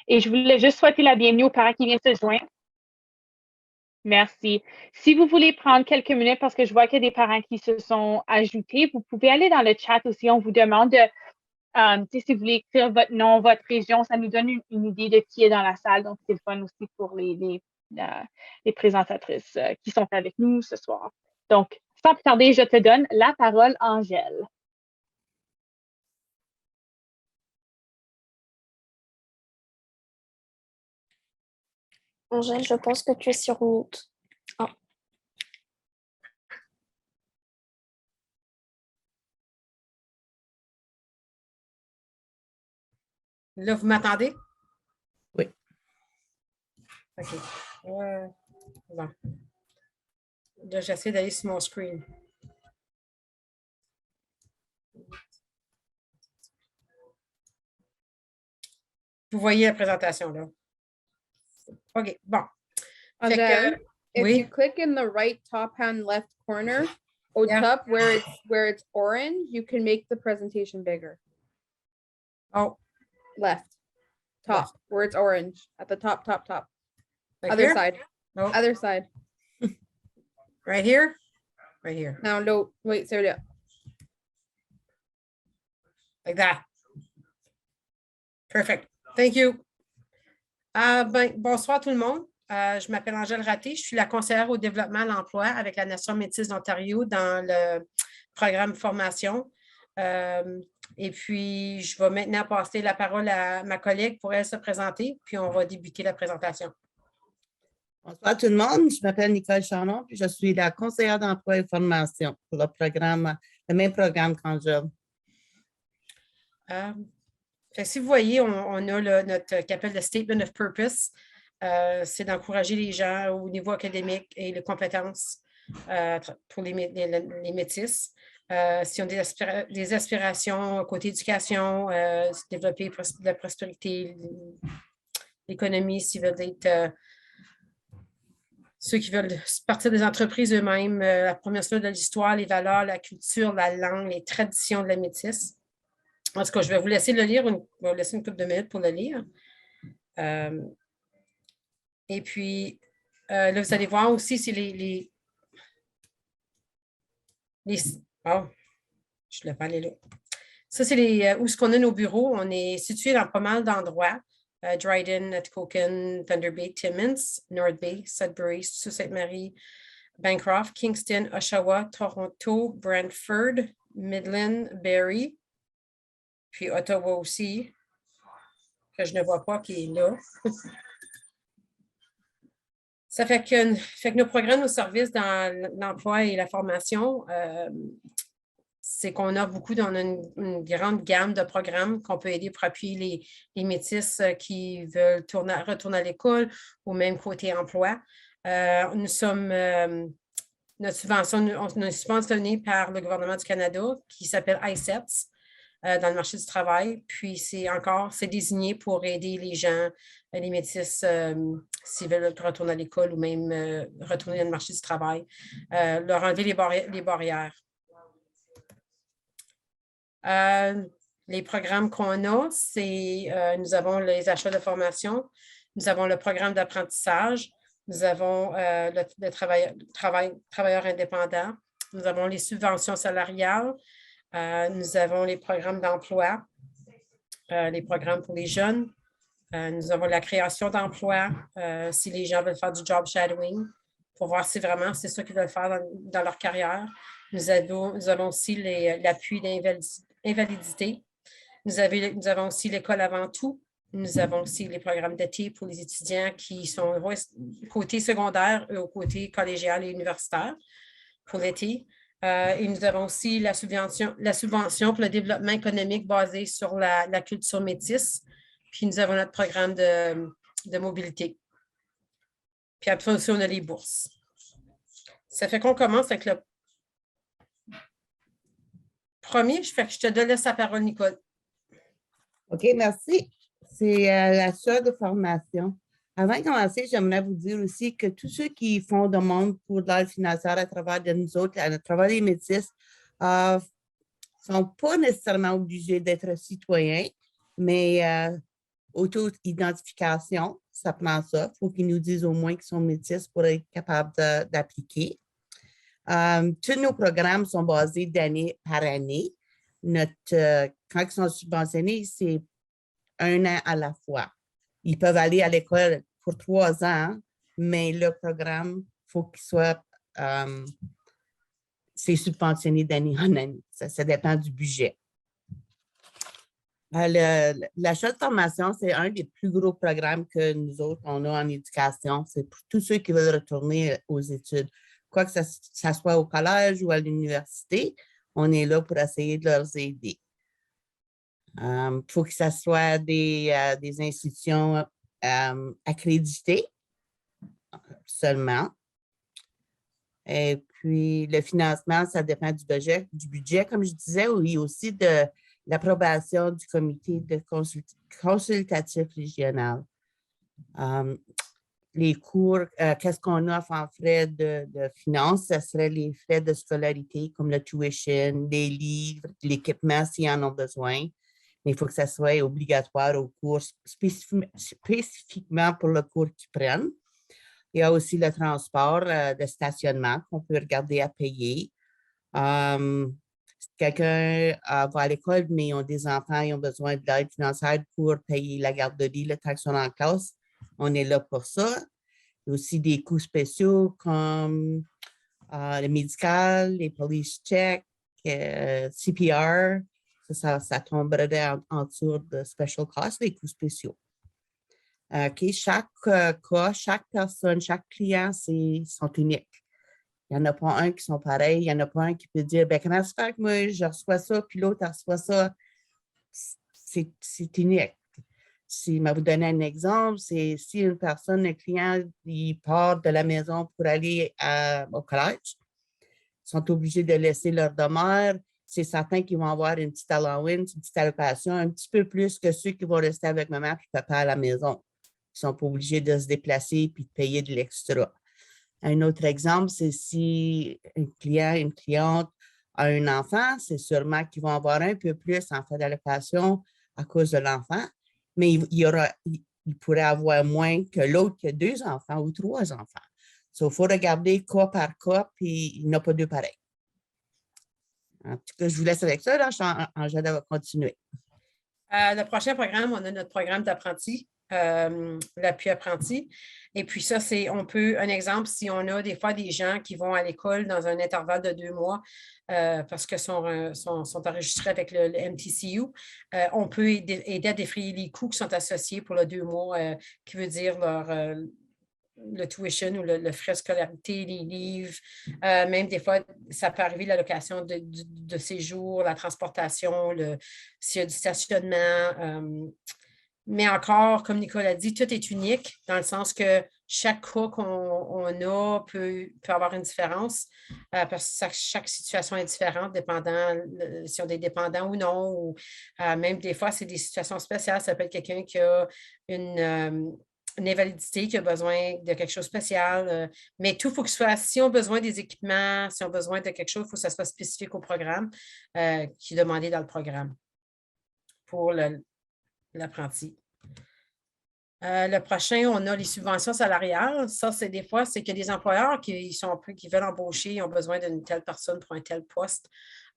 Et je voulais juste souhaiter la bienvenue aux parents qui viennent se joindre. Merci. Si vous voulez prendre quelques minutes, parce que je vois qu'il y a des parents qui se sont ajoutés, vous pouvez aller dans le chat aussi. On vous demande de, si vous voulez écrire votre nom, votre région, ça nous donne une idée de qui est dans la salle. Donc, c'est le fun aussi pour les présentatrices qui sont avec nous ce soir. Donc, sans plus tarder, je te donne la parole, Angèle. Angèle, je pense que tu es sur mute. Oh. Là, vous m'entendez? Oui. OK. Bon. Là, j'essaie d'aller sur mon screen. Vous voyez la présentation, là. OK, bon. Angèle, if oui. you click in the right top hand left corner, au top where it's orange, you can make the presentation bigger. Oh. Left. Top, Left. where it's orange. At the top. Like Other here? side. Oh. Other side. Right here? Right here. No, wait, Sarah. Like that. Perfect. Thank you. Bonsoir tout le monde. Je m'appelle Angèle Raté. Je suis la conseillère au développement à l'emploi avec la Nation métisse d'Ontario dans le programme formation. Et puis, je vais maintenant passer la parole à ma collègue pour elle se présenter, puis on va débuter la présentation. Bonsoir tout le monde, je m'appelle Nicole Charnon, puis je suis la conseillère d'emploi et formation pour le même programme qu'Angèle. Si vous voyez, on a notre qu'appelle le Statement of Purpose. C'est d'encourager les gens au niveau académique et les compétences pour les métis. S'ils ont des aspirations côté éducation, développer la prospérité, l'économie, s'ils veulent être ceux qui veulent partir des entreprises eux-mêmes, la promotion de l'histoire, les valeurs, la culture, la langue, les traditions de la métisse. En tout cas, je vais vous laisser le lire, je vais vous laisser une couple de minutes pour le lire. Et puis, là, vous allez voir aussi, c'est oh, je ne l'ai pas allé là. Ça, c'est où est-ce qu'on a nos bureaux. On est situé dans pas mal d'endroits. Dryden, Atikokan, Thunder Bay, Timmins, North Bay, Sudbury, Sault-Sainte-Marie, Bancroft, Kingston, Oshawa, Toronto, Brantford, Midland, Barrie, puis Ottawa aussi, que je ne vois pas qui est là. Ça fait que nos programmes, nos services dans l'emploi et la formation, c'est qu'on a une grande gamme de programmes qu'on peut aider pour appuyer les métis qui veulent retourner à l'école ou même côté emploi. Nous sommes, notre subvention, on est subventionné par le gouvernement du Canada qui s'appelle ICETS dans le marché du travail. Puis c'est désigné pour aider les gens, les métis, s'ils veulent retourner à l'école ou même retourner dans le marché du travail, leur enlever les barrières. Les programmes qu'on a, c'est nous avons les achats de formation, nous avons le programme d'apprentissage, nous avons le travailleur indépendant, nous avons les subventions salariales, nous avons les programmes d'emploi, les programmes pour les jeunes, nous avons la création d'emplois, si les gens veulent faire du job shadowing, pour voir si vraiment c'est ça qu'ils veulent faire dans leur carrière. Nous avons aussi l'appui d'invalidité. Nous avons aussi l'école avant tout. Nous avons aussi les programmes d'été pour les étudiants qui sont côté secondaire et au côté collégial et universitaire pour l'été. Et nous avons aussi la subvention pour le développement économique basé sur la culture métisse. Puis nous avons notre programme de mobilité. Puis après aussi, on a les bourses. Ça fait qu'on commence avec le premier. Je te laisse la parole, Nicole. OK, merci. C'est l'achat de formation. Avant de commencer, j'aimerais vous dire aussi que tous ceux qui font demande pour l'aide financière à travers de nous autres, à travers les métis, ne sont pas nécessairement obligés d'être citoyens, mais Auto-identification, ça prend ça. Il faut qu'ils nous disent au moins qu'ils sont métis pour être capables d'appliquer. Tous nos programmes sont basés d'année par année. Quand ils sont subventionnés, c'est 1 an à la fois. Ils peuvent aller à l'école pour 3 ans, mais le programme, il faut qu'il soit c'est subventionné d'année en année. Ça dépend du budget. L'achat de formation, c'est un des plus gros programmes que nous autres, on a en éducation. C'est pour tous ceux qui veulent retourner aux études. Quoi que ça soit au collège ou à l'université, on est là pour essayer de leur aider. Il faut que ce soit des institutions accréditées seulement. Et puis, le financement, ça dépend du budget, comme je disais, oui, aussi de l'approbation du comité de consultatif régional. Les cours, qu'est-ce qu'on offre en frais de finances? Ce serait les frais de scolarité comme le tuition, les livres, l'équipement s'ils en ont besoin. Mais il faut que ça soit obligatoire au cours, spécifiquement pour le cours qu'ils prennent. Il y a aussi le transport de stationnement qu'on peut regarder à payer. Si quelqu'un va à l'école, mais ils ont des enfants, ils ont besoin de l'aide financière pour payer la garderie, le temps qu'ils sont en classe, on est là pour ça. Il y a aussi des coûts spéciaux comme le médical, les police checks, CPR. Ça tomberait en dessous de special costs, les coûts spéciaux. Chaque cas, chaque personne, chaque client, sont uniques. Il n'y en a pas un qui sont pareils. Il n'y en a pas un qui peut dire, comment ça fait que moi, je reçois ça, puis l'autre reçoit ça. C'est unique. Si je vais vous donner un exemple, c'est si une personne, un client, il part de la maison pour aller au collège, ils sont obligés de laisser leur demeure. C'est certain qu'ils vont avoir une petite allowance, une petite allocation, un petit peu plus que ceux qui vont rester avec maman et papa à la maison. Ils ne sont pas obligés de se déplacer et de payer de l'extra. Un autre exemple, c'est si un client, une cliente a un enfant, c'est sûrement qu'ils vont avoir un peu plus en fait d'allocation à cause de l'enfant, mais il pourrait avoir moins que l'autre qui a 2 enfants ou 3 enfants. Il faut regarder cas par cas, puis il n'y en a pas 2 pareils. En tout cas, je vous laisse avec ça. Là, Angèle va continuer. Le prochain programme, on a notre programme d'apprenti, l'appui apprenti. Et puis ça, un exemple, si on a des fois des gens qui vont à l'école dans un intervalle de 2 mois parce que sont enregistrés avec le MTCU, on peut aider à défrayer les coûts qui sont associés pour le 2 mois, qui veut dire le tuition ou le frais de scolarité, les livres, même des fois, ça peut arriver la location de séjour, la transportation, s'il y a du stationnement. Mais encore, comme Nicole a dit, tout est unique dans le sens que chaque cas qu'on a peut avoir une différence parce que chaque situation est différente, dépendant si on est dépendant ou non. Ou, même des fois, c'est des situations spéciales. Ça peut être quelqu'un qui a une invalidité, qui a besoin de quelque chose de spécial. Mais tout, il faut que ce soit, si on a besoin des équipements, si on a besoin de quelque chose, il faut que ça soit spécifique au programme qui est demandé dans le programme pour l'apprenti. Le prochain, on a les subventions salariales. Ça, c'est des fois, c'est que des employeurs qui veulent embaucher, ils ont besoin d'une telle personne pour un tel poste.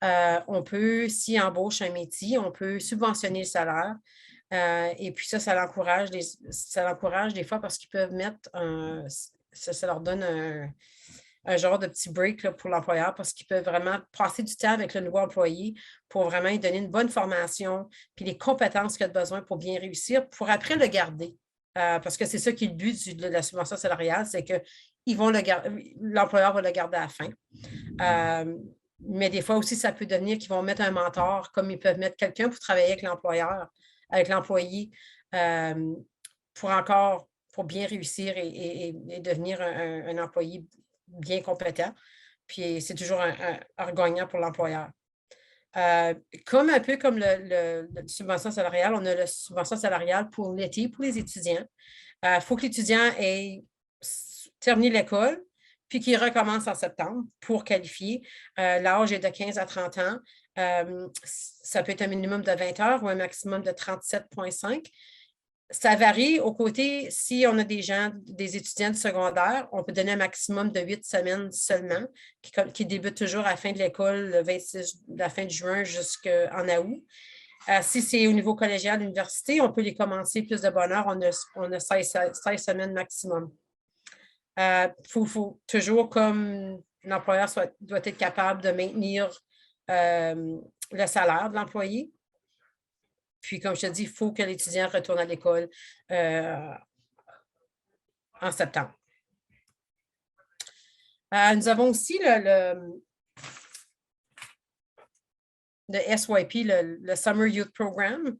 On peut, s'ils embauchent un métier, on peut subventionner le salaire. Et puis ça l'encourage des fois parce qu'ils peuvent mettre ça leur donne un genre de petit break là, pour l'employeur parce qu'ils peuvent vraiment passer du temps avec le nouveau employé pour vraiment lui donner une bonne formation puis les compétences qu'il a besoin pour bien réussir, pour après le garder. Parce que c'est ça qui est le but de la subvention salariale, c'est que l'employeur va le garder à la fin. Mais des fois aussi, ça peut devenir qu'ils vont mettre un mentor, comme ils peuvent mettre quelqu'un pour travailler avec l'employé, pour bien réussir et devenir un employé bien compétent. Puis c'est toujours un gagnant pour l'employeur. Un peu comme la subvention salariale, on a la subvention salariale pour l'été, pour les étudiants. Il faut que l'étudiant ait terminé l'école, puis qu'il recommence en septembre pour qualifier. L'âge est de 15 à 30 ans. Ça peut être un minimum de 20 heures ou un maximum de 37,5. Ça varie. Au côté, si on a des étudiants de secondaire, on peut donner un maximum de 8 semaines seulement, qui débutent toujours à la fin de l'école, le 26, la fin de juin jusqu'en août. Si c'est au niveau collégial, université, on peut les commencer plus de bonne heure. On a 16 semaines maximum. Faut toujours, comme l'employeur doit être capable de maintenir le salaire de l'employé. Puis, comme je te dis, il faut que l'étudiant retourne à l'école en septembre. Nous avons aussi le SYP, le Summer Youth Program.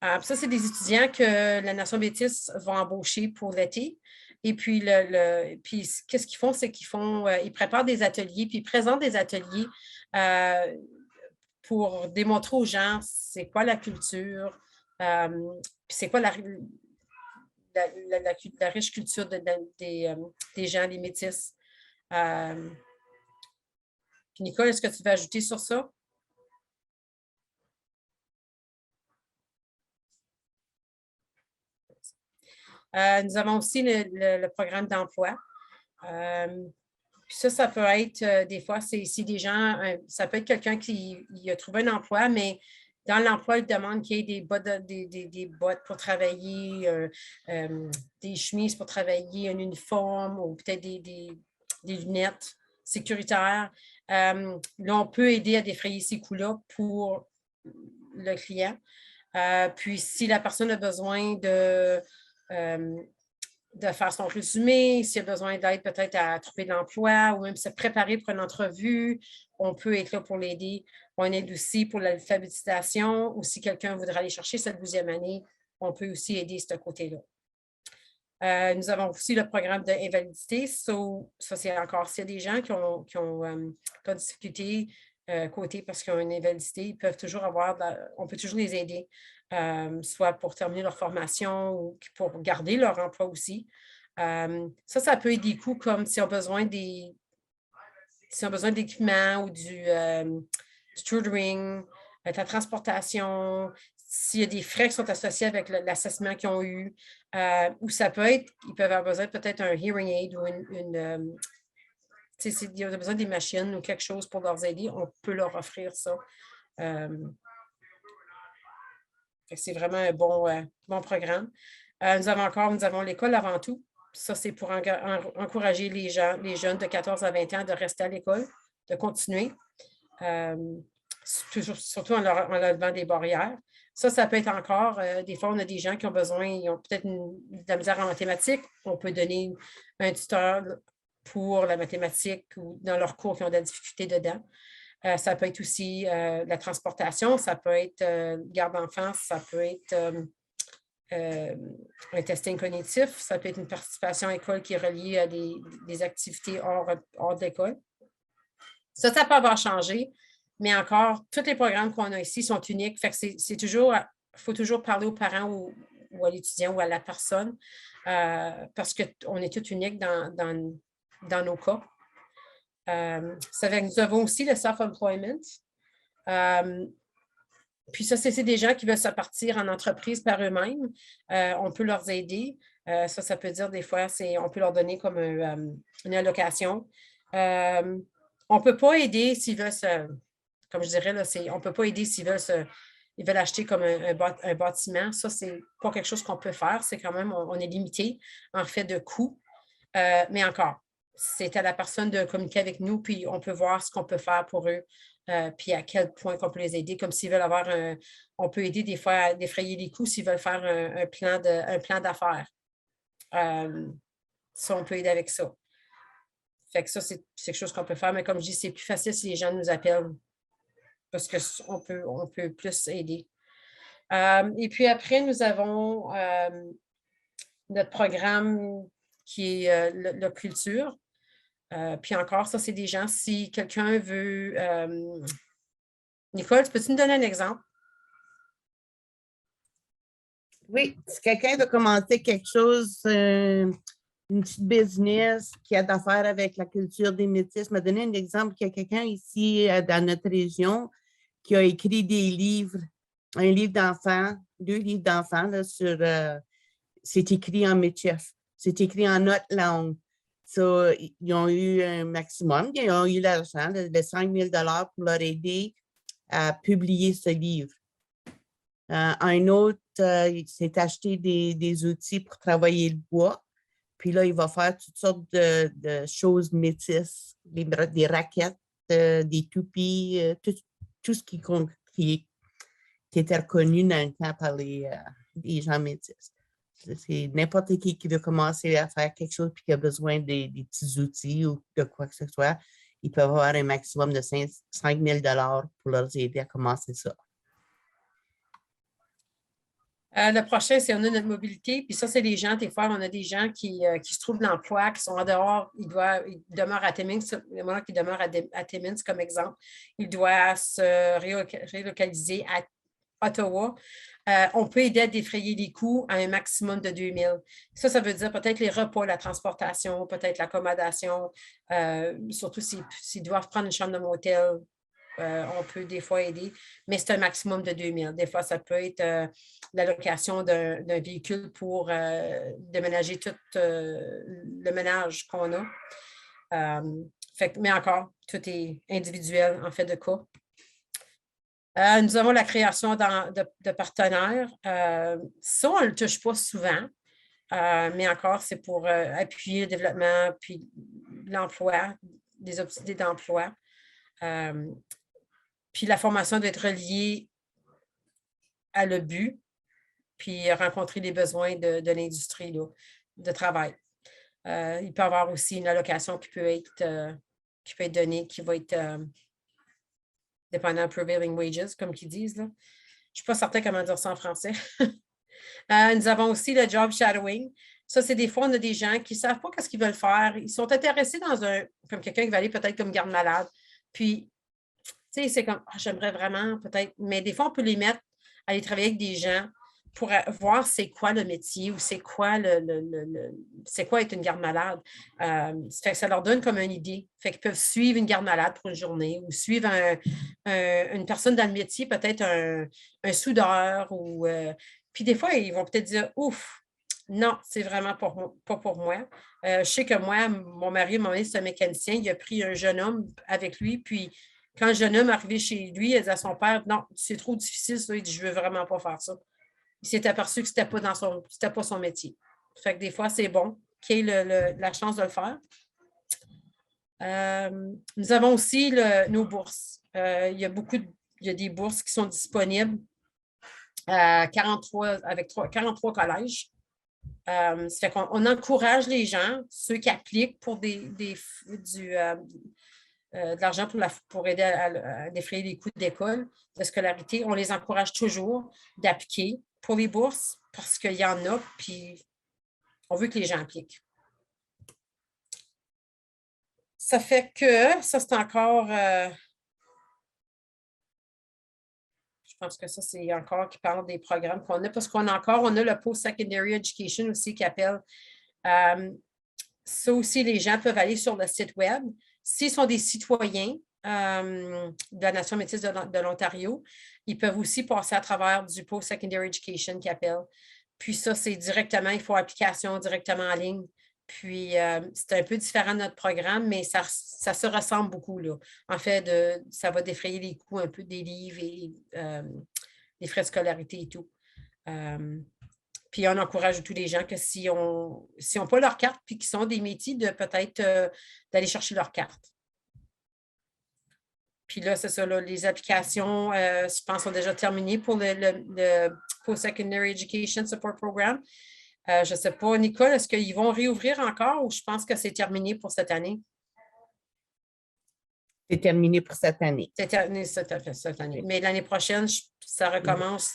Ça, c'est des étudiants que la Nation Métis va embaucher pour l'été. Et puis, qu'est-ce qu'ils font? C'est ils préparent des ateliers, puis ils présentent des ateliers pour démontrer aux gens c'est quoi la culture, puis c'est quoi la riche culture des gens, les Métis. Puis Nicole, est-ce que tu veux ajouter sur ça? Nous avons aussi le programme d'emploi. Puis ça peut être, des fois, c'est des gens, ça peut être quelqu'un qui a trouvé un emploi, mais dans l'emploi, il demande qu'il y ait des bottes pour travailler, des chemises pour travailler, un uniforme ou peut-être des lunettes sécuritaires. Là, on peut aider à défrayer ces coûts-là pour le client. Puis, si la personne a besoin de faire son résumé, s'il a besoin d'aide peut-être à trouver de l'emploi ou même se préparer pour une entrevue, on peut être là pour l'aider. On aide aussi pour l'alphabétisation ou si quelqu'un voudrait aller chercher cette 12e année, on peut aussi aider ce côté-là. Nous avons aussi le programme d'invalidité. Ça, c'est encore, s'il y a des gens qui ont pas de difficulté côté parce qu'ils ont une invalidité, ils peuvent toujours on peut toujours les aider. Soit pour terminer leur formation ou pour garder leur emploi aussi. Ça peut être des coûts comme s'ils ont besoin d'équipements ou du tutoring, de la transportation, s'il y a des frais qui sont associés avec l'assessment qu'ils ont eu, ou ça peut être, ils peuvent avoir besoin peut-être un hearing aid ou s'il y a besoin des machines ou quelque chose pour leur aider, on peut leur offrir ça. C'est vraiment un bon programme. Nous avons l'école avant tout. Ça, c'est pour encourager les jeunes de 14 à 20 ans de rester à l'école, de continuer, surtout en leur levant des barrières. Ça peut être encore, des fois, on a des gens qui ont besoin, ils ont peut-être de la misère en mathématiques. On peut donner un tuteur pour la mathématique ou dans leurs cours qui ont de la difficulté dedans. Ça peut être aussi la transportation, ça peut être garde d'enfants, ça peut être un testing cognitif, ça peut être une participation à l'école qui est reliée à des activités hors de l'école. Ça peut avoir changé, mais encore, tous les programmes qu'on a ici sont uniques. Fait que il faut toujours parler aux parents ou à l'étudiant ou à la personne parce qu'on est tous uniques dans nos cas. Nous avons aussi le self-employment. Puis ça, c'est des gens qui veulent se partir en entreprise par eux-mêmes. On peut leur aider. Ça peut dire des fois, on peut leur donner comme une allocation. On ne peut pas aider s'ils veulent comme je dirais, là, on ne peut pas aider s'ils veulent acheter comme un bâtiment. Ça, c'est pas quelque chose qu'on peut faire. C'est quand même, on est limité en fait de coûts. Mais encore, c'est à la personne de communiquer avec nous, puis on peut voir ce qu'on peut faire pour eux, puis à quel point qu'on peut les aider. Comme s'ils veulent on peut aider des fois à défrayer les coûts s'ils veulent faire un plan d'affaires. Ça, on peut aider avec ça. Fait que ça, c'est quelque chose qu'on peut faire, mais comme je dis, c'est plus facile si les gens nous appellent parce qu'on peut plus aider. Et puis après, nous avons notre programme qui est la culture. Puis encore, ça, c'est des gens, si quelqu'un veut... Nicole, peux-tu nous donner un exemple? Oui, si quelqu'un veut commencer quelque chose, une petite business qui a d'affaires avec la culture des Métis, m'a donné un exemple qu'il y a quelqu'un ici dans notre région qui a écrit des livres, un livre d'enfants, 2 livres d'enfants sur c'est écrit en métis, c'est écrit en notre langue. So, ils ont eu un maximum, ils ont eu l'argent de 5 000 pour leur aider à publier ce livre. Un autre, il s'est acheté des outils pour travailler le bois. Puis là, il va faire toutes sortes de choses métisses, des raquettes, des toupies, tout ce qui était reconnu dans le temps par les gens métis. C'est n'importe qui veut commencer à faire quelque chose et qui a besoin des petits outils ou de quoi que ce soit. Ils peuvent avoir un maximum de 5 000 pour leur aider à commencer ça. Le prochain, c'est on a notre mobilité. Puis ça, c'est les gens, des fois, on a des gens qui se trouvent dans l'emploi, qui sont en dehors, ils demeurent à Timmins, le moment qu'ils demeurent à Timmins, comme exemple, ils doivent se relocaliser à Ottawa. On peut aider à défrayer les coûts à un maximum de 2 000. Ça veut dire peut-être les repas, la transportation, peut-être l'accommodation, surtout s'ils doivent prendre une chambre de motel. On peut des fois aider, mais c'est un maximum de 2 000. Des fois, ça peut être la location d'un véhicule pour déménager tout le ménage qu'on a. Mais encore, tout est individuel en fait de cas. Nous avons la création de partenaires. Ça, on ne le touche pas souvent, mais encore, c'est pour appuyer le développement puis l'emploi, des opportunités d'emploi. Puis la formation doit être reliée à le but, puis rencontrer les besoins de l'industrie de travail. Il peut y avoir aussi une allocation qui peut être donnée, qui va être dépendant prevailing wages, comme qu'ils disent. Là. Je ne suis pas certaine comment dire ça en français. Nous avons aussi le job shadowing. Ça, c'est des fois, on a des gens qui ne savent pas ce qu'ils veulent faire. Ils sont intéressés comme quelqu'un qui va aller peut-être comme garde-malade. Puis, tu sais, c'est comme, j'aimerais vraiment peut-être, mais des fois, on peut les mettre à aller travailler avec des gens pour voir c'est quoi le métier ou c'est quoi c'est quoi être une garde-malade. Ça leur donne comme une idée. Fait qu'ils peuvent suivre une garde-malade pour une journée ou suivre une personne dans le métier, peut-être un soudeur ou puis des fois, ils vont peut-être dire ouf, non, c'est vraiment pas pour moi. Je sais que moi, mon mari, c'est un mécanicien, il a pris un jeune homme avec lui, puis quand le jeune homme est arrivé chez lui, il a dit à son père, non, c'est trop difficile, ça. Il dit, je ne veux vraiment pas faire ça. Il s'est aperçu que ce n'était pas son métier. Fait que des fois, c'est bon qu'il ait la chance de le faire. Nous avons aussi nos bourses. Il y a des bourses qui sont disponibles avec 43 collèges. Ça fait qu'on encourage les gens, ceux qui appliquent pour de l'argent pour aider à défrayer les coûts d'école, de scolarité. On les encourage toujours d'appliquer pour les bourses parce qu'il y en a, puis on veut que les gens appliquent. Ça fait que, ça c'est encore, je pense que ça c'est encore qui parle des programmes qu'on a, parce on a le Post-Secondary Education aussi qui appelle. Ça aussi, les gens peuvent aller sur le site web. S'ils sont des citoyens de la Nation métisse de l'Ontario, ils peuvent aussi passer à travers du Post-Secondary Education qui appelle. Puis ça, c'est directement, il faut application directement en ligne. Puis c'est un peu différent de notre programme, mais ça se ressemble beaucoup, là. En fait, ça va défrayer les coûts un peu des livres et des frais de scolarité et tout. Puis on encourage tous les gens que s'ils n'ont pas leur carte puis qu'ils sont des métiers, de peut-être d'aller chercher leur carte. Puis là, c'est ça, là, les applications, je pense, sont déjà terminées pour le Post-Secondary Education Support Program. Je ne sais pas, Nicole, est-ce qu'ils vont réouvrir encore ou je pense que c'est terminé pour cette année? C'est terminé pour cette année. C'est terminé cette année. Mais l'année prochaine, ça recommence.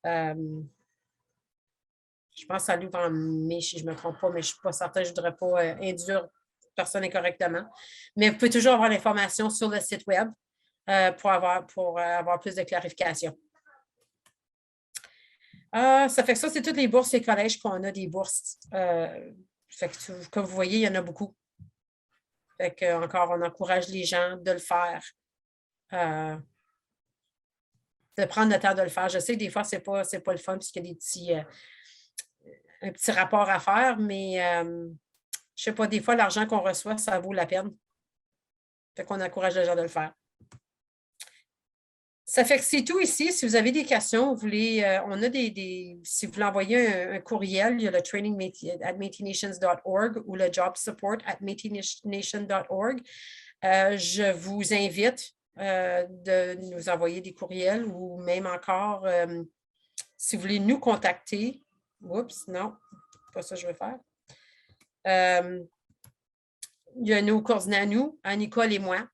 Je pense que ça l'ouvre en mai, si je ne me trompe pas, mais je ne suis pas certaine, je ne voudrais pas induire personne incorrectement. Mais vous pouvez toujours avoir l'information sur le site web pour avoir plus de clarification. Ça fait que ça, c'est toutes les bourses et collèges qu'on a des bourses. Fait que, comme vous voyez, il y en a beaucoup. Fait que, encore, on encourage les gens de le faire. De prendre le temps de le faire. Je sais que des fois, ce n'est pas le fun puisqu'il y a des petits un petit rapport à faire, mais je ne sais pas, des fois, l'argent qu'on reçoit, ça vaut la peine. Fait qu'on encourage les gens de le faire. Ça fait que c'est tout ici. Si vous avez des questions, vous voulez, on a si vous voulez envoyer un courriel, il y a le training@métisnations.org ou le job support @métisnation.org. Je vous invite de nous envoyer des courriels ou même encore, si vous voulez nous contacter. Oups, non, pas ça que je veux faire. Il y a nos coordonnées à nous, à Nicole et moi.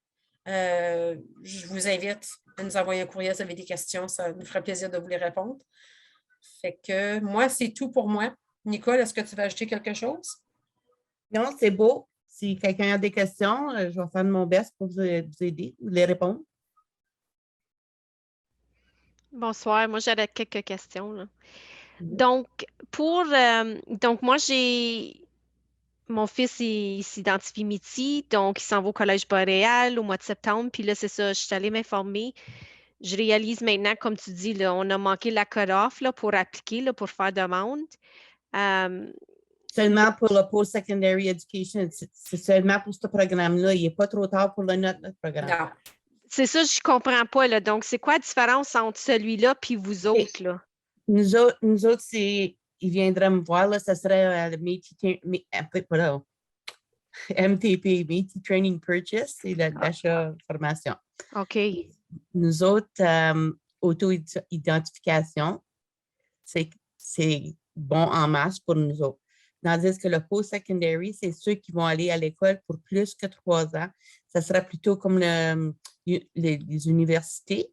Je vous invite à nous envoyer un courriel si vous avez des questions. Ça nous ferait plaisir de vous les répondre. Fait que moi, c'est tout pour moi. Nicole, est-ce que tu veux ajouter quelque chose? Non, c'est beau. Si quelqu'un a des questions, je vais faire de mon best pour vous aider, vous les répondre. Bonsoir, moi j'avais quelques questions, là. Mhm. Donc moi mon fils il s'identifie Métis, donc il s'en va au Collège Boréal au mois de septembre, puis là c'est ça, je suis allée m'informer. Je réalise maintenant, comme tu dis, là, on a manqué la cut-off là, pour appliquer, là, pour faire demande. Seulement pour le post-secondary education, c'est seulement pour ce programme-là. Il n'est pas trop tard pour notre programme. Non. C'est ça, je ne comprends pas, là. Donc, c'est quoi la différence entre celui-là et vous autres, là? Nous autres, ils viendraient me voir, là, ça serait le MTP, Métis Training Purchase, c'est l'achat formation. OK. Nous autres, auto-identification, c'est bon en masse pour nous autres. Tandis que le post-secondary, c'est ceux qui vont aller à l'école pour plus que 3 ans. Ça sera plutôt comme les universités.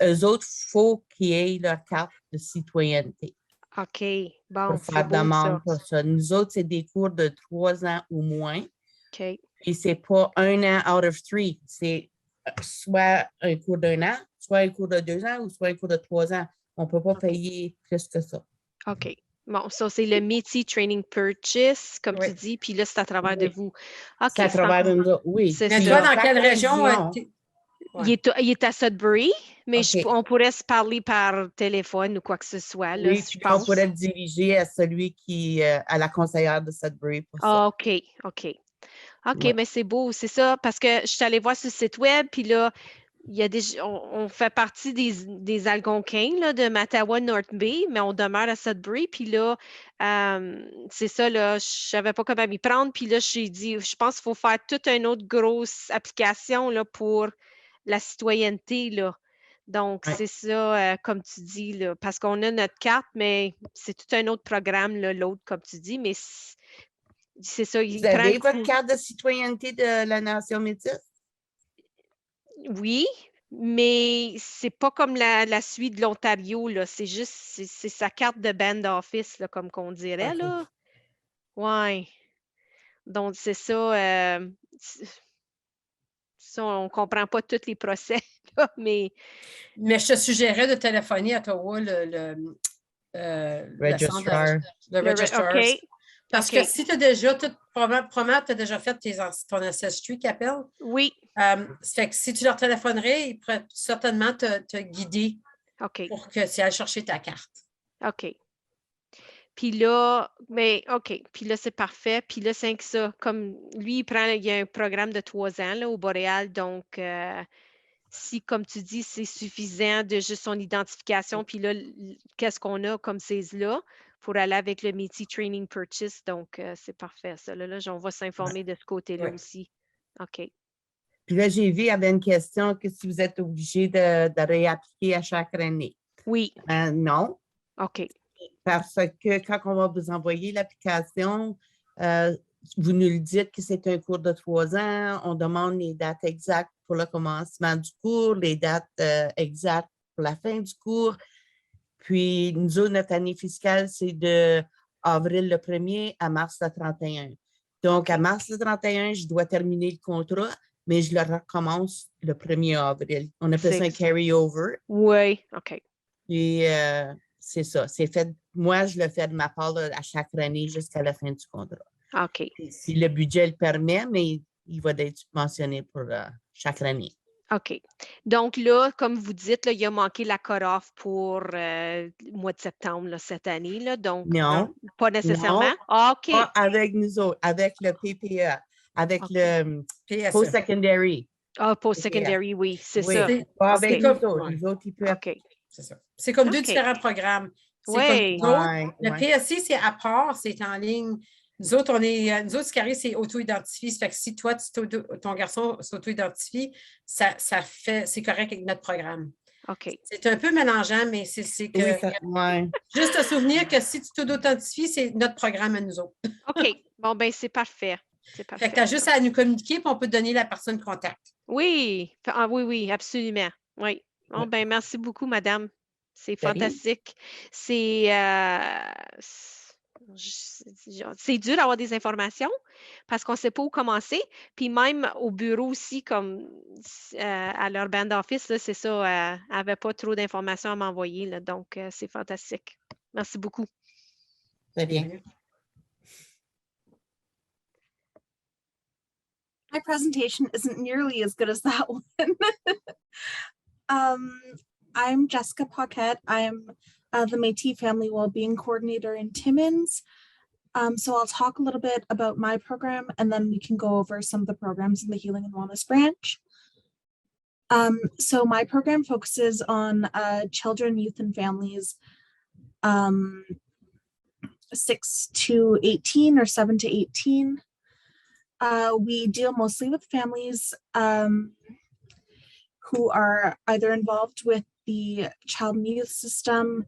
Eux autres, il faut qu'ils aient leur carte de citoyenneté. OK. Bon, Pour c'est faire beau, demande ça. pour ça. Nous autres, c'est des cours de 3 ans ou moins. OK. Et c'est pas 1 an out of 3. C'est soit un cours d'1 an, soit un cours de 2 ans ou soit un cours de 3 ans. On ne peut pas payer plus que ça. OK. Bon, ça, c'est le Métis Training Purchase, comme Oui. tu dis, puis là, c'est à travers de Oui. vous. OK. C'est à travers nous autres, oui. C'est Mais ça. toi, dans Chaque quelle région? région, Il est à Sudbury, mais OK. on pourrait se parler par téléphone ou quoi que ce soit, là, oui, je puis on pense. pourrait le diriger à celui qui, à la conseillère de Sudbury pour ça. Ah, OK, OK. OK, Ouais. mais c'est beau, c'est ça, parce que je suis allée voir sur le site web, puis là, il y a on fait partie des Algonquins là, de Mattawa North Bay, mais on demeure à Sudbury. Puis là, c'est ça, là, je ne savais pas comment m'y prendre. Puis là, j'ai dit, je pense qu'il faut faire toute une autre grosse application là, pour la citoyenneté. Là. Donc, Ouais. c'est ça, comme tu dis, là, parce qu'on a notre carte, mais c'est tout un autre programme, là, l'autre, comme tu dis, mais c'est ça. Vous avez votre carte de citoyenneté de la Nation métisse? Oui, mais c'est pas comme la suite de l'Ontario, là. C'est juste, c'est sa carte de band office, là, comme qu'on dirait, OK. là. Ouais. Donc, c'est ça. Ça, on comprend pas tous les procès, là, mais Mais je te suggérais de téléphoner à Ottawa, le Registrar. le registrar. OK. Parce OK. que si tu as déjà, probablement, tu as déjà fait ton ancestry qui appelle. Oui. Ça fait que si tu leur téléphonerais, ils pourraient certainement te guider OK. pour que tu ailles chercher ta carte. OK. Puis là, mais OK. Puis là, c'est parfait. Puis là, c'est que ça. Comme lui, il y a un programme de 3 ans là, au Boréal. Donc, si, comme tu dis, c'est suffisant de juste son identification, puis là, qu'est-ce qu'on a comme là pour aller avec le Métis Training Purchase. Donc, c'est parfait, ça. Là, on va s'informer de ce côté-là Ouais. aussi. OK. Puis là, j'ai vu, il y avait une question que si vous êtes obligé de réappliquer à chaque année. Oui. Non, OK. parce que quand on va vous envoyer l'application, vous nous le dites que c'est un cours de 3 ans, on demande les dates exactes pour le commencement du cours, les dates exactes pour la fin du cours. Puis, nous autres, notre année fiscale, c'est de avril le 1er à mars le 31. Donc, à mars le 31, je dois terminer le contrat, mais je le recommence le 1er avril. On appelle ça un carry-over. Oui, OK. Puis, c'est ça. C'est fait. Moi, je le fais de ma part là, à chaque année jusqu'à la fin du contrat. OK. Puis, si le budget le permet, mais il va être mentionné pour chaque année. OK. Donc là, comme vous dites, là, il a manqué la cut-off pour le mois de septembre là, cette année. Là, donc, Non, Pas nécessairement? Ah, OK. Pas avec nous autres, avec le PPE, avec OK. le PSE. post-secondary. Ah, post-secondary, oui, c'est Oui, ça. pas C'est avec comme- nous autres. ouais. Nous autres, ils peuvent. OK. C'est ça. C'est comme deux OK. différents programmes. C'est Ouais. comme nous autres, Ouais, le ouais. PSC, c'est à part, c'est en ligne. Nous autres, ce qui arrive, c'est auto-identifié. Ça fait que si toi, ton garçon s'auto-identifie, c'est correct avec notre programme. OK. C'est un peu mélangeant, mais c'est que Oui, ouais. juste te souvenir que si tu t'auto-identifies, c'est notre programme à nous autres. OK. Bon, ben c'est parfait. C'est Fait que tu parfait. as juste à nous communiquer, puis on peut te donner la personne contact. Oui. Ah, oui, oui, absolument. Oui. Bon, ben merci beaucoup, madame. C'est De rien. fantastique. C'est c'est dur d'avoir des informations parce qu'on ne sait pas où commencer. Puis même au bureau aussi, comme à leur band office, là, c'est ça, n'avait pas trop d'informations à m'envoyer. Là, donc, c'est fantastique. Merci beaucoup. Très bien. My presentation isn't nearly as good as that one. I'm Jessica Paquette. I'm the Métis Family Wellbeing Coordinator in Timmins. So I'll talk a little bit about my program, and then we can go over some of the programs in the Healing and Wellness branch. So my program focuses on children, youth, and families 6 to 18 or 7 to 18. We deal mostly with families who are either involved with the child and youth system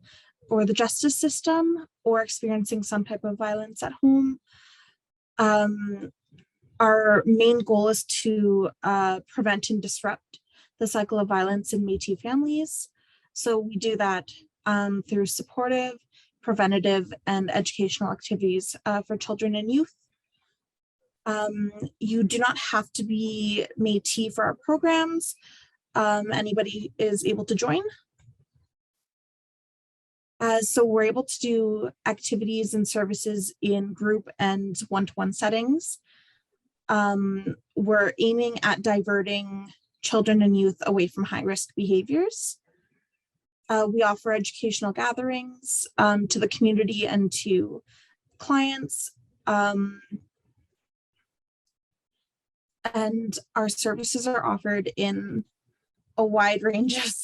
or the justice system or experiencing some type of violence at home. Our main goal is to prevent and disrupt the cycle of violence in Métis families. So we do that through supportive, preventative, and educational activities for children and youth. You do not have to be Métis for our programs. Anybody is able to join. So we're able to do activities and services in group and one-to-one settings. We're aiming at diverting children and youth away from high-risk behaviors. We offer educational gatherings to the community and to clients. And our services are offered in a wide range of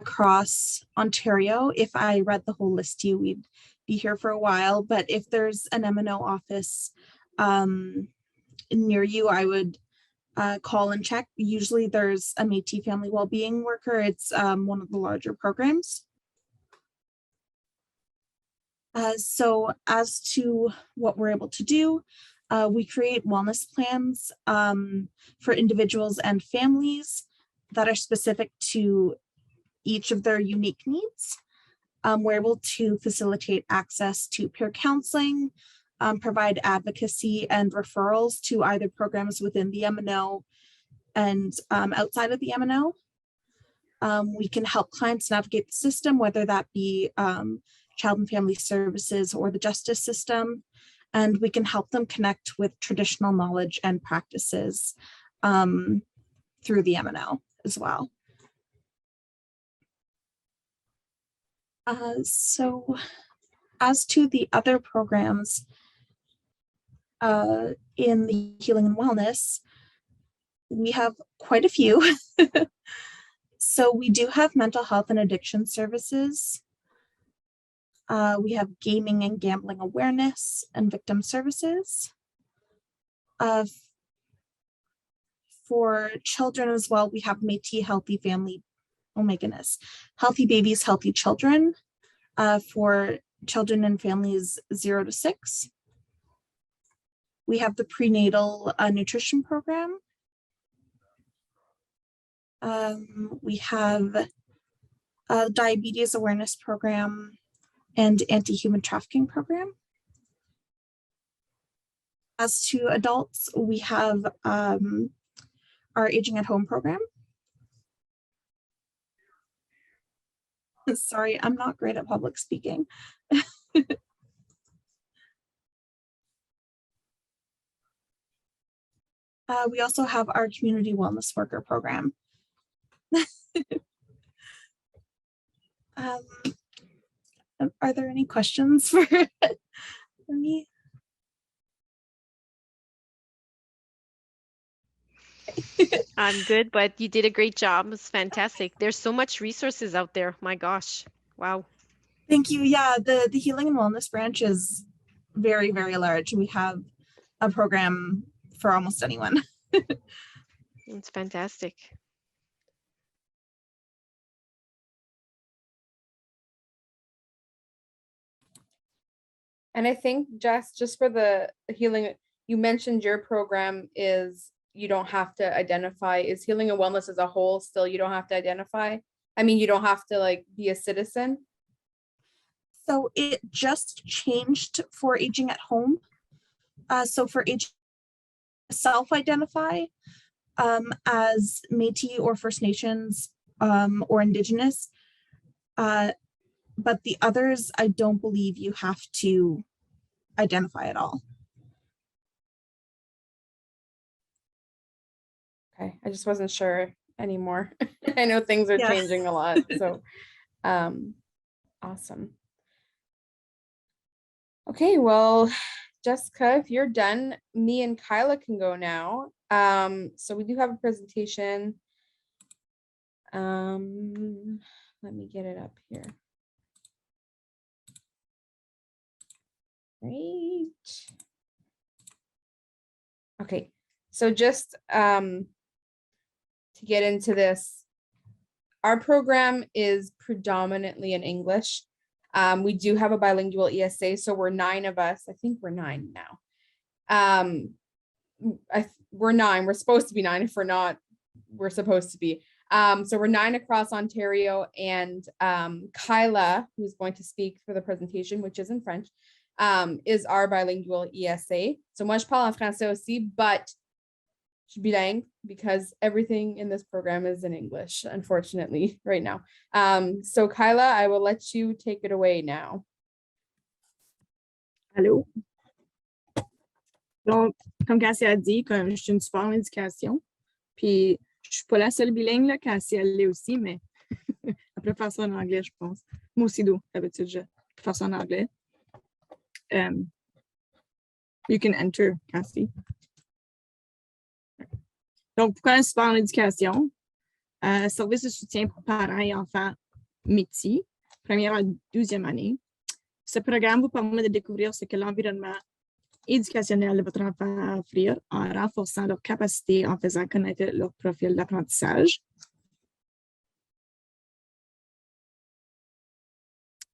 across Ontario. If I read the whole list to you, we'd be here for a while. But if there's an M&O office near you, I would call and check. Usually there's a Métis Family Wellbeing worker. It's one of the larger programs. So as to what we're able to do, we create wellness plans for individuals and families that are specific to each of their unique needs. We're able to facilitate access to peer counseling, provide advocacy and referrals to either programs within the M&O and outside of the M&O. We can help clients navigate the system, whether that be Child and Family Services or the justice system. And we can help them connect with traditional knowledge and practices through the M&O as well. So as to the other programs in the Healing and Wellness, we have quite a few. So we do have mental health and addiction services. We have gaming and gambling awareness and victim services. For children as well, we have Métis Healthy Family, oh my goodness, Healthy Babies, Healthy Children for children and families 0 to 6. We have the prenatal nutrition program. We have a diabetes awareness program and anti-human trafficking program. As to adults, we have our aging at home program. Sorry, I'm not great at public speaking. We also have our community wellness worker program. Are there any questions for me? I'm good, but you did a great job. It's fantastic. There's so much resources out there. My gosh. Wow. Thank you. Yeah, the Healing and Wellness branch is very, very large. We have a program for almost anyone. It's fantastic. And I think just for the healing, you mentioned your program is you don't have to identify. Is healing and wellness as a whole still you don't have to identify? I mean, you don't have to like be a citizen. So it just changed for aging at home. So for age self-identify as Métis or First Nations or Indigenous. But the others, I don't believe you have to identify at all. Okay, I just wasn't sure anymore. I know things are changing a lot, so awesome. Okay, well, Jessica, if you're done, me and Kyla can go now. So we do have a presentation. Let me get it up here. Great. Okay, so just to get into this, our program is predominantly in English. We do have a bilingual ESA, so we're 9 of us. I think we're 9 now. We're 9. We're supposed to be 9. If we're not, we're supposed to be. So we're 9 across Ontario, and Kyla, who's going to speak for the presentation, which is in French, is our bilingual ESA. So moi je parle en français aussi, but je suis bilingue because everything in this program is in English, unfortunately, right now. So Kyla, I will let you take it away now. Allô? Donc, comme Cassie a dit, comme je suis une super en éducation, puis je suis pas la seule bilingue, là, Cassie, elle l'est aussi, mais elle peut faire ça en anglais, je pense. Moi aussi, d'habitude, je peux faire ça en anglais. You can enter, Cassie. Donc, pourquoi un support en éducation? Service de soutien pour parents et enfants Métis, première à 12e année. Ce programme vous permet de découvrir ce que l'environnement éducationnel de votre enfant a à offrir en renforçant leurs capacités, en faisant connaître leur profil d'apprentissage.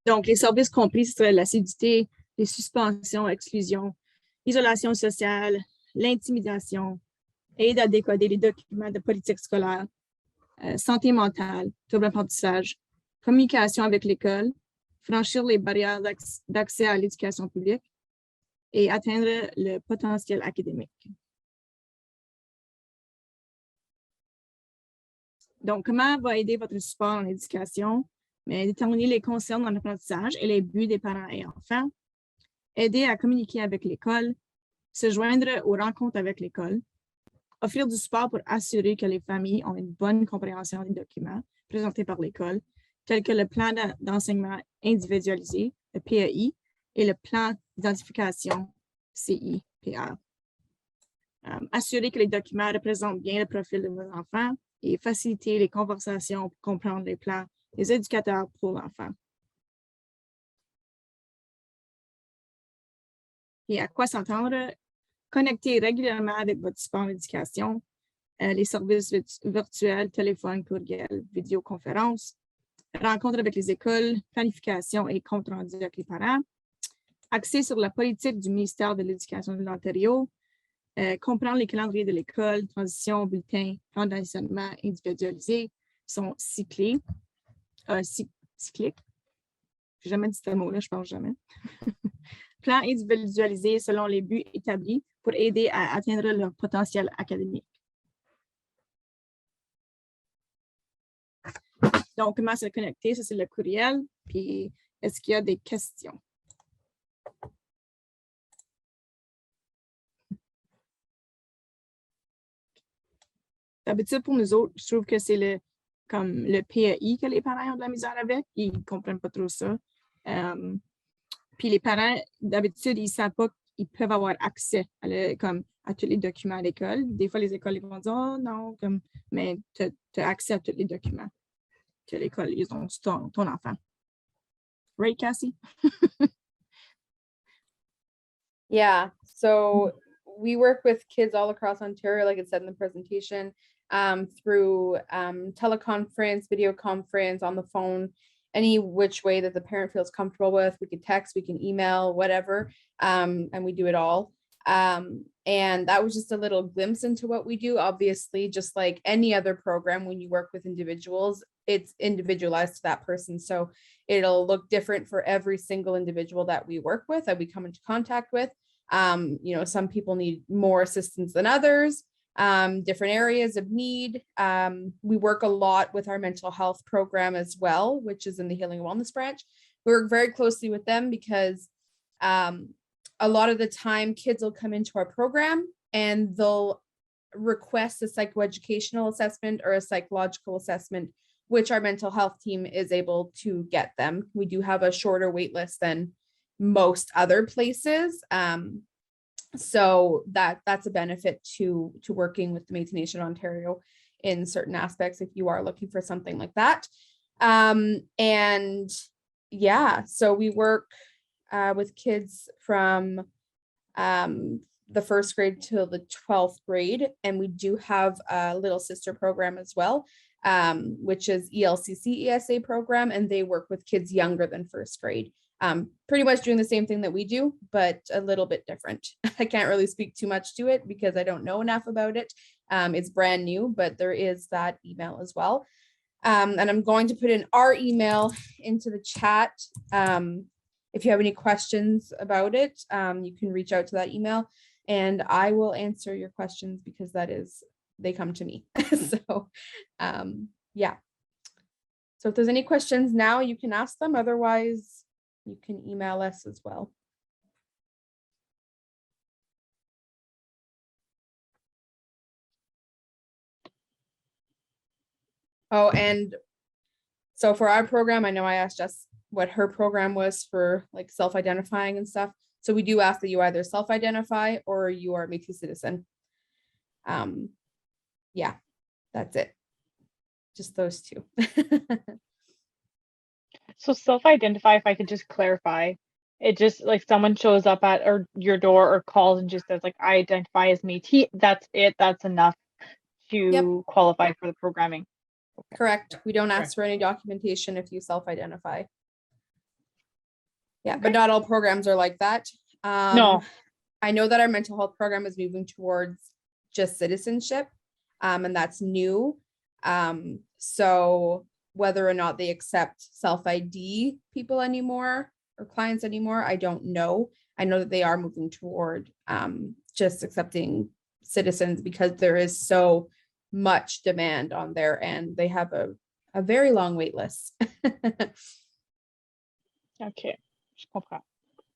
Donc, les services compris, ce serait l'assiduité, les suspensions, exclusions, isolation sociale, l'intimidation, aide à décoder les documents de politique scolaire, santé mentale, troubles d'apprentissage, communication avec l'école, franchir les barrières d'accès à l'éducation publique et atteindre le potentiel académique. Donc, comment va aider votre support en éducation? Mais déterminer les concerns dans l'apprentissage et les buts des parents et enfants, aider à communiquer avec l'école, se joindre aux rencontres avec l'école, offrir du support pour assurer que les familles ont une bonne compréhension des documents présentés par l'école, tels que le plan d'enseignement individualisé, le PEI, et le plan d'identification, CIPR. Assurer que les documents représentent bien le profil de vos enfants et faciliter les conversations pour comprendre les plans des éducateurs pour l'enfant. Et à quoi s'entendre? Connecter régulièrement avec votre support d'éducation, les services virtuels, téléphone, courriel, vidéoconférence, rencontres avec les écoles, planification et compte rendu avec les parents, axer sur la politique du ministère de l'Éducation de l'Ontario, comprendre les calendriers de l'école, transition, bulletins, plan d'enseignement individualisé sont cycliques. Cyclique. Je n'ai jamais dit ce mot-là, je ne pense jamais. Plan individualisé selon les buts établis pour aider à atteindre leur potentiel académique. Donc, comment se connecter? Ça, c'est le courriel. Puis, est-ce qu'il y a des questions? D'habitude, pour nous autres, je trouve que c'est comme le PEI que les parents ont de la misère avec. Ils ne comprennent pas trop ça. Puis les parents, d'habitude, ils ne savent pas qu'ils peuvent avoir accès à tous les documents à l'école. Des fois, les écoles ils vont dire « Oh non, mais tu as accès à tous les documents que l'école, ils ont sur ton enfant. » Right, Cassie? Yeah, so we work with kids all across Ontario, like it said in the presentation, through teleconference, video conference, on the phone, any which way that the parent feels comfortable with. We can text, we can email, whatever, and we do it all. And that was just a little glimpse into what we do. Obviously, just like any other program, when you work with individuals, it's individualized to that person. So it'll look different for every single individual that we work with, that we come into contact with. You know, some people need more assistance than others, different areas of need. We work a lot with our mental health program as well, which is in the Healing and Wellness branch. We work very closely with them because a lot of the time kids will come into our program and they'll request a psychoeducational assessment or a psychological assessment, which our mental health team is able to get them. We do have a shorter wait list than most other places. So that's a benefit to working with the Métis Nation of Ontario in certain aspects if you are looking for something like that. And yeah, so we work with kids from the first grade till the 12th grade, and we do have a little sister program as well, which is ELCC ESA program, and they work with kids younger than first grade. Pretty much doing the same thing that we do, but a little bit different. I can't really speak too much to it because I don't know enough about it. It's brand new, but there is that email as well. And I'm going to put in our email into the chat. If you have any questions about it, you can reach out to that email and I will answer your questions because they come to me. So yeah. So if there's any questions now, you can ask them. Otherwise, you can email us as well. Oh, and so for our program, I know I asked Jess what her program was for like self-identifying and stuff. So we do ask that you either self-identify or you are a Métis citizen. Yeah, that's it. Just those two. So self-identify, if I could just clarify, it just like someone shows up at your door or calls and just says like, I identify as Métis, that's it, that's enough to qualify for the programming. Okay. Correct. We don't ask for any documentation if you self-identify. Yeah, but not all programs are like that. No. I know that our mental health program is moving towards just citizenship, and that's new. So whether or not they accept self-ID people anymore or clients anymore, I don't know. I know that they are moving toward just accepting citizens because there is so much demand on there and they have a very long wait list. Okay, je comprends.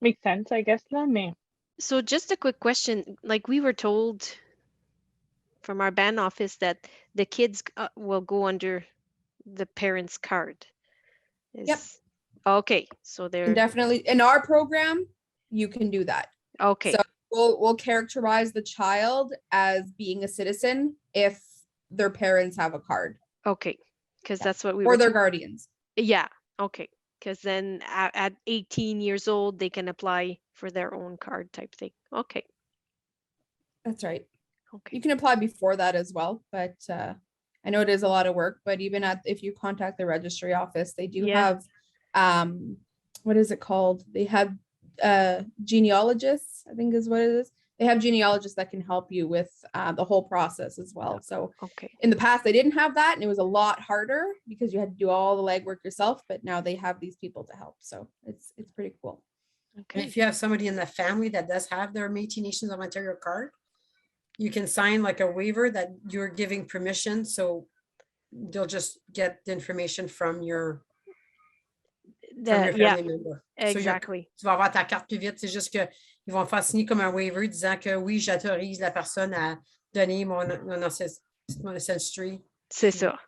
Makes sense, I guess, là, mais... So just a quick question, like we were told from our band office that the kids will go under the parents' card. Yep. Okay, so they're... And definitely in our program, you can do that. Okay. So we'll characterize the child as being a citizen if their parents have a card. Okay, because that's what we or were their told. guardians. Yeah, okay. Because then at 18 years old, they can apply for their own card type thing. Okay. That's right. Okay. You can apply before that as well, but I know it is a lot of work, but even if you contact the registry office, they do have, what is it called? They have genealogists, I think is what it is. They have genealogists that can help you with the whole process as well. So in the past, they didn't have that and it was a lot harder because you had to do all the legwork yourself, but now they have these people to help. So it's pretty cool. Okay. And if you have somebody in the family that does have their Métis Nations of Ontario card, you can sign like a waiver that you're giving permission. So they'll just get the information from your family member. Exactly. Tu vas avoir ta carte plus vite. C'est juste que ils vont faire signer comme un waiver disant que oui, j'autorise la personne à donner mon ancestry. C'est ça.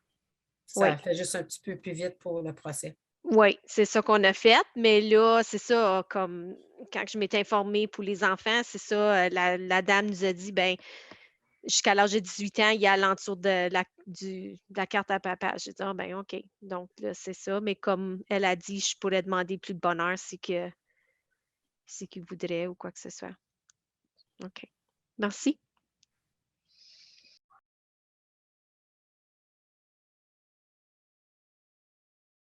Ça fait juste un petit peu plus vite pour le procès. Oui, c'est ça qu'on a fait, mais là, c'est ça, comme quand je m'étais informée pour les enfants, c'est ça, la dame nous a dit, ben, jusqu'à l'âge de 18 ans, il y a l'entour de la carte à papa. J'ai dit, ah, ben, OK. Donc, là, c'est ça. Mais comme elle a dit, je pourrais demander plus de bonheur si qu'il voudrait ou quoi que ce soit. OK. Merci.